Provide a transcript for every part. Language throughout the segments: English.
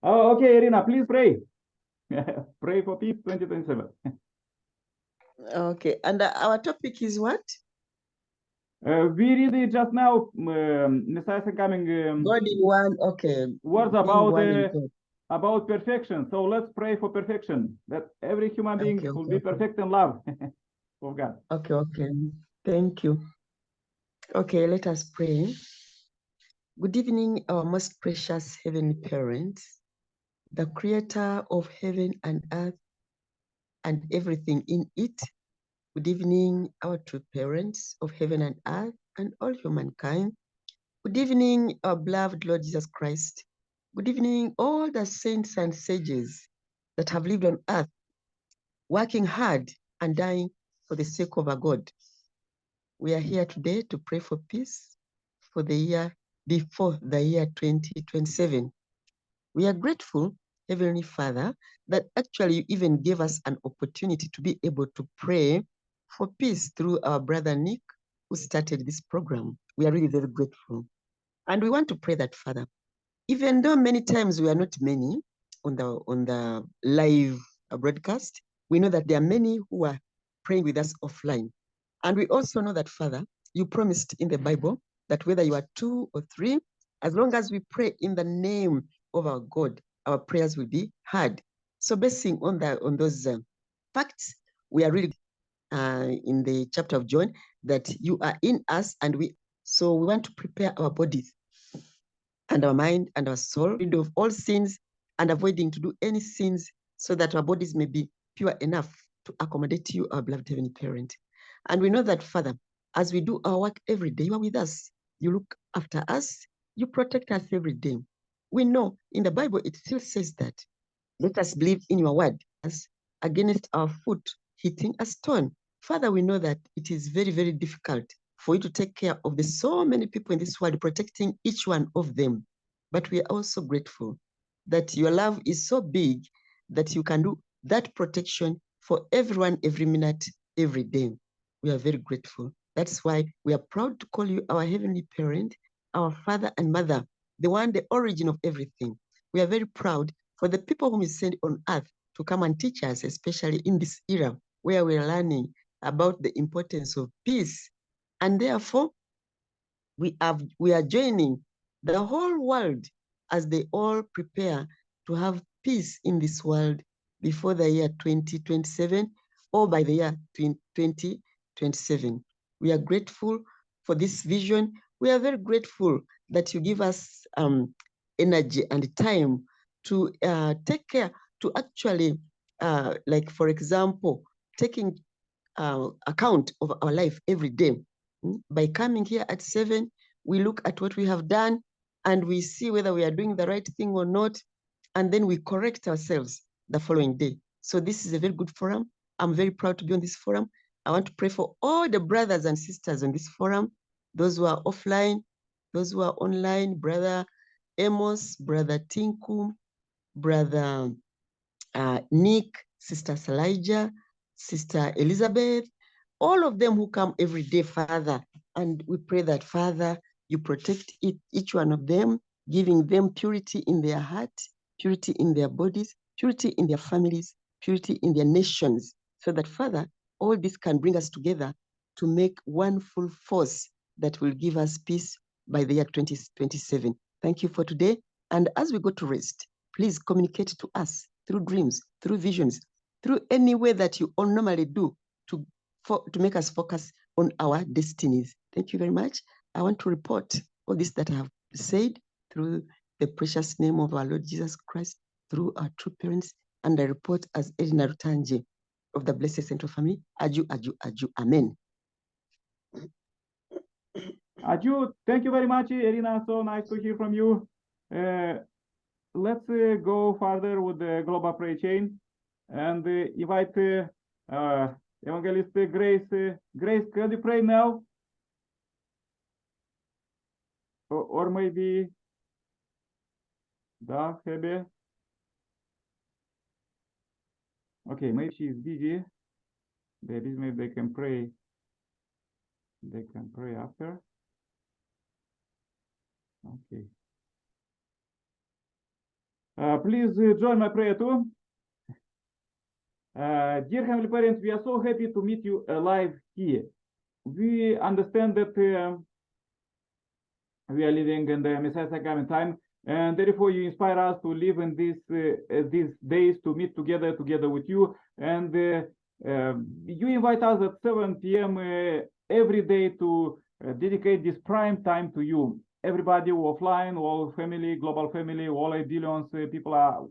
Oh, okay, Irina, please pray. Pray for peace 2027. Okay, and our topic is what? We read it just now. Messiah coming. God in one. Okay. Words Being about perfection. So let's pray for perfection. That every human being will be perfect in love of God. Okay. Thank you. Okay, let us pray. Good evening, our most precious heavenly parents, the creator of heaven and earth and everything in it. Good evening, our true parents of heaven and earth and all humankind. Good evening, our beloved Lord Jesus Christ. Good evening, all the saints and sages that have lived on earth, working hard and dying for the sake of our God. We are here today to pray for peace for the year before the year 2027. We are grateful, Heavenly Father, that actually you even gave us an opportunity to be able to pray for peace through our brother Nick, who started this program. We are really very grateful. And we want to pray that, Father, even though many times we are not many on the live broadcast, we know that there are many who are praying with us offline. And we also know that, Father, you promised in the Bible that whether you are 2 or 3, as long as we pray in the name of our God, our prayers will be heard. So basing on those facts, we are really in the chapter of John that you are in us, and we want to prepare our bodies and our mind and our soul, rid of all sins and avoiding to do any sins, so that our bodies may be pure enough to accommodate you, our beloved heavenly parent. And we know that, Father, as we do our work every day, you are with us. You look after us. You protect us every day. We know in the Bible, it still says that, let us believe in your word as against our foot hitting a stone. Father, we know that it is very, very difficult for you to take care of the so many people in this world, protecting each one of them. But we are also grateful that your love is so big that you can do that protection for everyone, every minute, every day. We are very grateful. That's why we are proud to call you our heavenly parent, our father and mother, the one, the origin of everything. We are very proud for the people whom you send on earth to come and teach us, especially in this era where we are learning about the importance of peace. And therefore, we are joining the whole world as they all prepare to have peace in this world before the year 2027 or by the year 2027. We are grateful for this vision. We are very grateful that you give us energy and time to take care, to actually, like, for example, taking account of our life every day. By coming here at 7, we look at what we have done and we see whether we are doing the right thing or not, and then we correct ourselves the following day. So this is a very good forum. I'm very proud to be on this forum. I want to pray for all the brothers and sisters on this forum, those who are offline, those who are online, Brother Amos, Brother Tinku, Brother Nick, Sister Salija, Sister Elizabeth, all of them who come every day, Father. And we pray that, Father, you protect each one of them, giving them purity in their heart, purity in their bodies, purity in their families, purity in their nations, so that, Father, all this can bring us together to make one full force that will give us peace by the year 2027. Thank you for today. And as we go to rest, please communicate to us through dreams, through visions, through any way that you all normally do to make us focus on our destinies. Thank you very much. I want to report all this that I have said through the precious name of our Lord Jesus Christ, through our true parents, and I report as Edna Rutanji of the Blessed Central Family. Aju, aju, aju. Amen. Aju, thank you very much, Irina. So nice to hear from you. Let's go further with the global prayer chain and invite Evangelist Grace. Grace, can you pray now? Or maybe da, Hebe. Okay, maybe she's busy. Maybe they can pray. They can pray after. Okay. Please join my prayer too. Dear Heavenly Parents, we are so happy to meet you alive here. We understand that we are living in the Messiah's coming time, and therefore you inspire us to live in these days, to meet together with you, and you invite us at 7 p.m. Every day to dedicate this prime time to you. Everybody offline, all family, global family, all 8 billion people are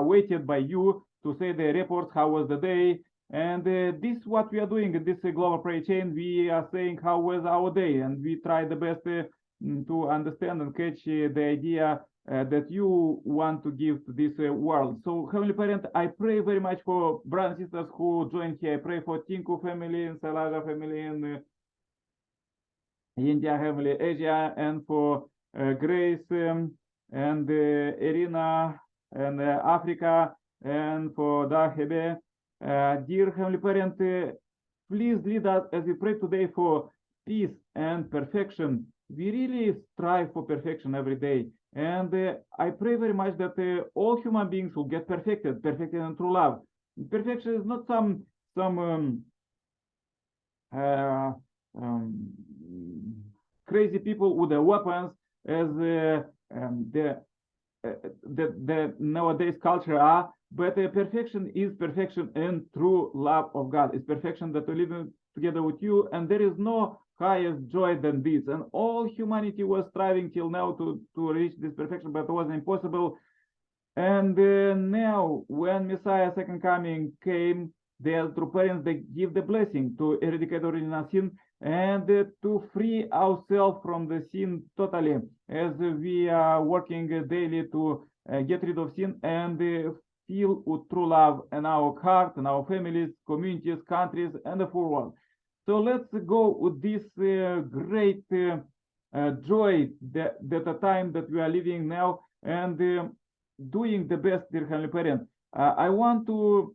waited by you to say the reports, how was the day, and this is what we are doing in this global prayer chain. We are saying how was our day, and we try the best to understand and catch the idea that you want to give to this world. So, Heavenly Parent, I pray very much for brothers and sisters who joined here. I pray for Tinku family and Salaga family and India family, Asia, and for Grace and Irina and Africa, and for Dahebe. Dear Heavenly Parent, please lead us as we pray today for peace and perfection. We really strive for perfection every day. And I pray very much that all human beings will get perfected in true love. Perfection is not some crazy people with the weapons as the nowadays culture are, but perfection is perfection in true love of God. It's perfection that we live together with you, and there is no highest joy than this. And all humanity was striving till now to reach this perfection, but it was impossible. And now, when Messiah's second coming came, the true parents, they give the blessing to eradicate original sin and to free ourselves from the sin totally, as we are working daily to get rid of sin and feel with true love in our heart, in our families, communities, countries, and the full world. So let's go with this great joy that the time that we are living now, and doing the best, dear Heavenly Parent. I want to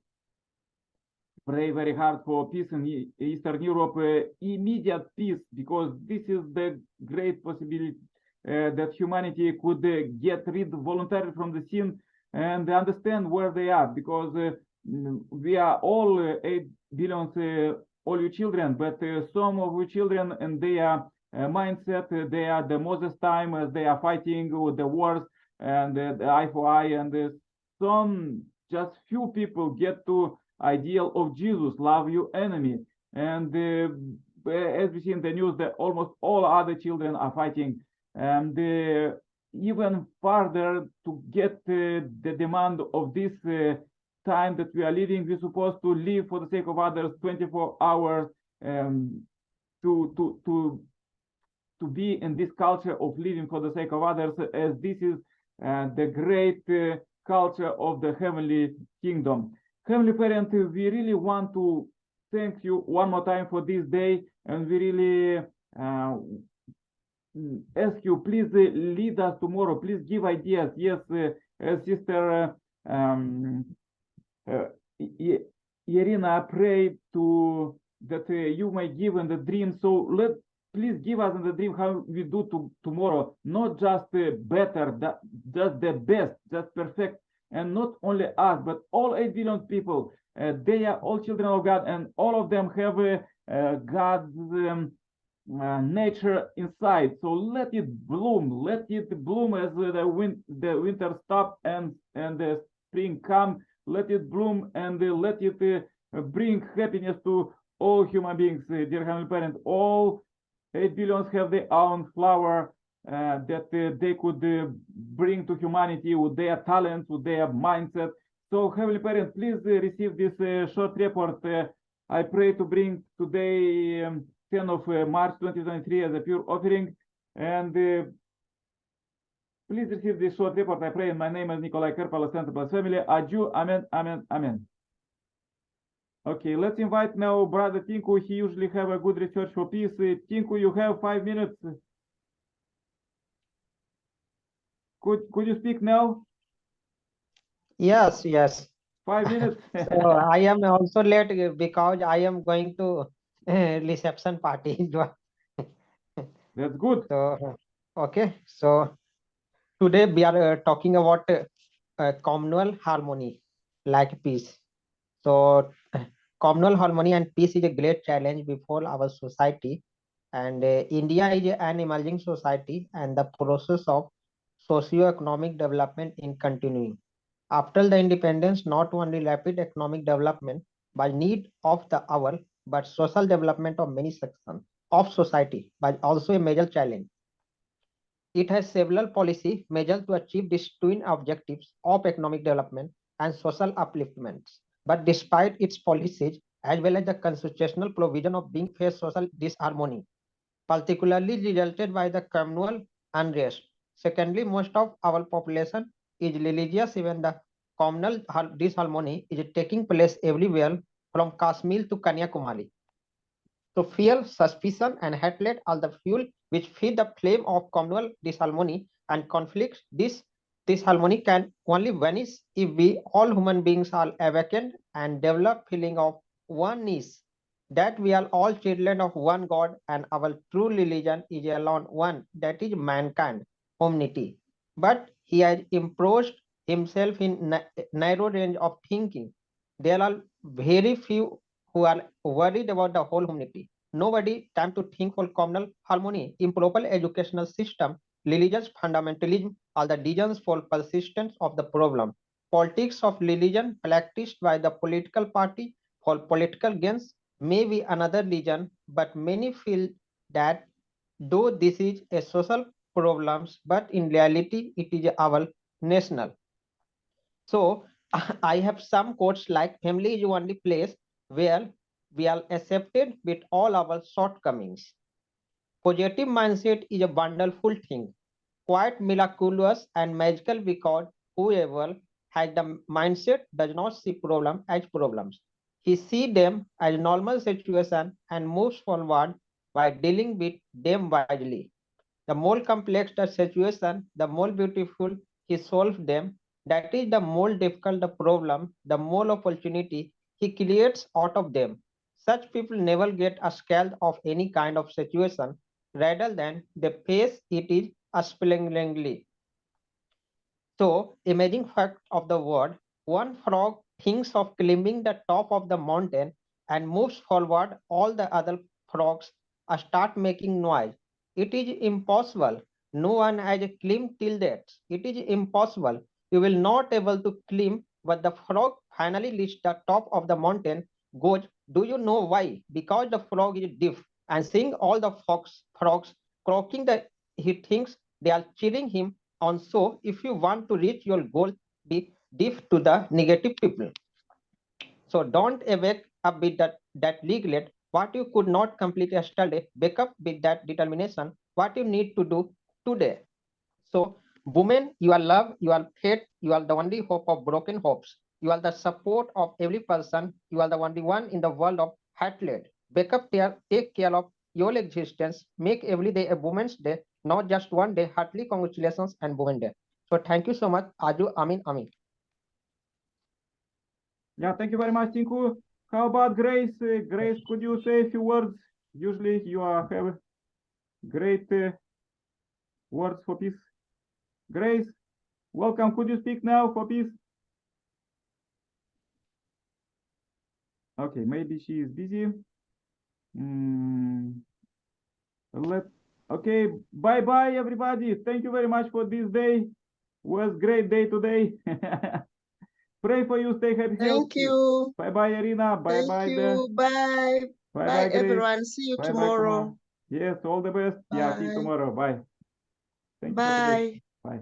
pray very hard for peace in Eastern Europe, immediate peace, because this is the great possibility that humanity could get rid voluntarily from the sin and understand where they are, because we are all 8 billion all you children, but some of you children and their mindset, they are the Moses time as they are fighting with the wars and the eye for eye, and some just few people get to ideal of Jesus, love your enemy, and as we see in the news that almost all other children are fighting, and even further to get the demand of this time that we are living, we're supposed to live for the sake of others 24 hours, to be in this culture of living for the sake of others, as this is the great culture of the heavenly kingdom. Heavenly Parent, we really want to thank you one more time for this day, and we really ask you, please lead us tomorrow. Please give ideas. Yes, Sister Irina prayed to that you may give in the dream. So please give us in the dream how we do tomorrow, not just better, just the best, just perfect, and not only us, but all 8 billion people. They are all children of God, and all of them have God's nature inside. So let it bloom as the winter stop and the spring come. Let it bloom and let it bring happiness to all human beings, dear Heavenly Parent. All 8 billions have their own flower that they could bring to humanity with their talents, with their mindset. So, Heavenly Parent, please receive this short report. I pray to bring today, 10 of March 2023, as a pure offering. And please receive this short report. I pray in my name as Nikolai Kerpala, Center Plus Family. Adieu. Amen. Amen. Amen. Okay, let's invite now Brother Tinku. He usually have a good research for peace. Tinku, you have 5 minutes. Could you speak now? Yes, yes. 5 minutes. So I am also late because I am going to reception party. That's good. So okay, so Today we are talking about communal harmony, like peace. So, communal harmony and peace is a great challenge before our society. And India is an emerging society, and the process of socio-economic development in continuing. After the independence, not only rapid economic development by need of the hour, but social development of many sections of society, but also a major challenge. It has several policy measures to achieve these twin objectives of economic development and social upliftment. But despite its policies, as well as the constitutional provision of being faced social disharmony, particularly resulted by the communal unrest. Secondly, most of our population is religious, even the communal disharmony is taking place everywhere from Kashmir to Kanyakumari. So fear, suspicion, and hatred are the fuel which feed the flame of communal disharmony and conflict. This disharmony can only vanish if we all human beings are awakened and develop feeling of oneness, that we are all children of one God and our true religion is alone one, that is mankind, humanity. But he has imposed himself in narrow range of thinking. There are very few who are worried about the whole humanity. Nobody time to think for communal harmony, improper educational system, religious fundamentalism are the reasons for persistence of the problem. Politics of religion practiced by the political party for political gains may be another reason, but many feel that though this is a social problem, but in reality it is our national. So I have some quotes like family is only place where we are accepted with all our shortcomings. Positive mindset is a wonderful thing, quite miraculous and magical because whoever has the mindset does not see problem as problems. He sees them as normal situation and moves forward by dealing with them wisely. The more complex the situation, the more beautiful he solves them. That is, the more difficult the problem, the more opportunity he creates out of them. Such people never get scared of any kind of situation. Rather than they face it is splendidly. So, amazing fact of the word, one frog thinks of climbing the top of the mountain and moves forward, all the other frogs start making noise. It is impossible. No one has climbed till that. It is impossible. You will not able to climb, but the frog finally reached the top of the mountain. Goes, do you know why? Because the frog is deaf and seeing all the frogs croaking, he thinks they are cheering him on. So if you want to reach your goal, be deaf to the negative people. So don't wake up with that regret. What you could not complete yesterday, wake up with that determination. What you need to do today. So women, you are love, you are faith, you are the only hope of broken hopes. You are the support of every person. You are the only one in the world of hatred. Wake up there, take care of your existence. Make every day a woman's day, not just one day. Heartily congratulations and women day. So thank you so much. Aju, Amin, Amin. Yeah, thank you very much, Tinku. How about Grace? Grace, could you say a few words? Usually you have great words for peace. Grace, welcome. Could you speak now for peace? Okay, maybe she is busy. Okay, bye-bye, everybody. Thank you very much for this day. Was great day today. Pray for you. Stay happy. Thank you. Bye-bye, Irina. Bye-bye. Thank you. Bye. Bye-bye, Grace. Everyone. See you tomorrow. Yes, all the best. Bye. Yeah, see you tomorrow. Bye. Thank you. Bye. Bye.